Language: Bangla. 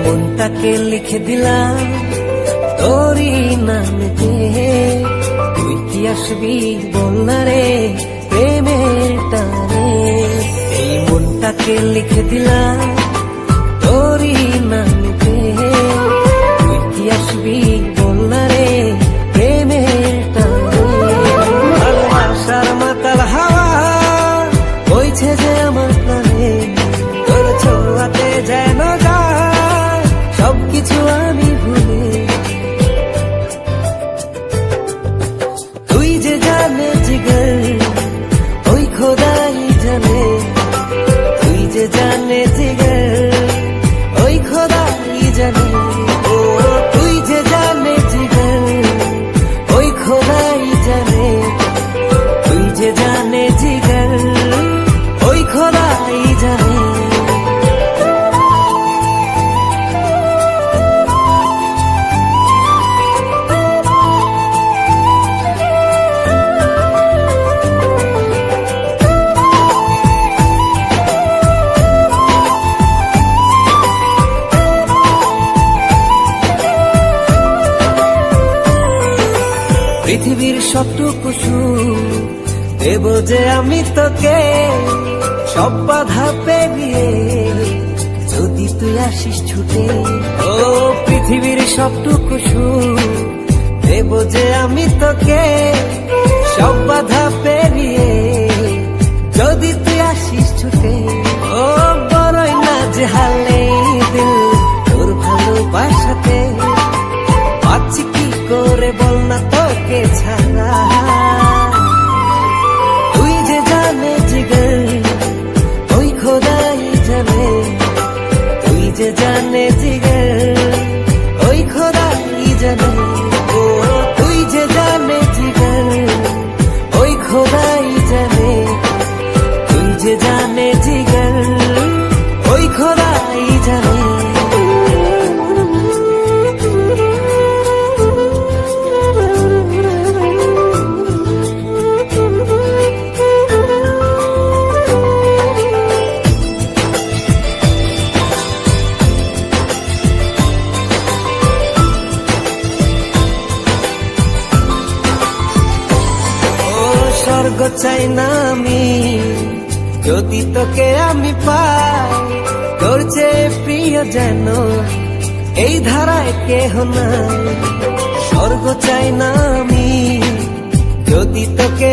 মনটাকে লিখে দিলাম তোরই নামেতে, তুই কি আসবি বল না রে প্রেমের টানে। এই মনটাকে লিখে দিলাম তোরই নামেতে, তুই কি আসবি বল না রে প্রেমের টানে। ভালোবাসার মাতাল হাওয়া বইছে যে আমার প্রাণে, তোর ছোঁয়াতে যেন যায় সবকিছু আমি ভুলে। তুই যে জানে জিগর ওই খোদাই জানে, তুই যে জানে জিগর ওই খোদাই জানে। ও তুই যে জানে জিগর ওই খোদাই জানে, তুই যে জানে জিগর ওই খোদাই জানে। পৃথিবীর সবটুকু সুখ দেব যে আমি তোকে, সব বাধা পেরিয়ে যদি তুই আসিস ছুটে। ও পৃথিবীর সবটুকু সুখ দেব যে আমি তোকে, সব বাধা পেরিয়ে যদি তুই আসিস ছুটে। ও বড়ই না যে হালে দিল তোর ভালোবাসাতে, পাচ্ছি কি করে বল না তোকে ছাড়া। তুই যে জানে জিগর ওই খোদাই জানে, তুই যে জানে জিগর ওই খোদাই জানে। ও তুই যে জানে জিগর ওই খোদাই জানে, তুই যে জানে জিগর ওই খোদাই জানে। স্বর্গ চাই না আমি যদি তোকে আমি পাই, তোর চেয়ে প্রিয় যেন এই ধারায় কেহ নাই। স্বর্গ চাই না আমি যদি তোকে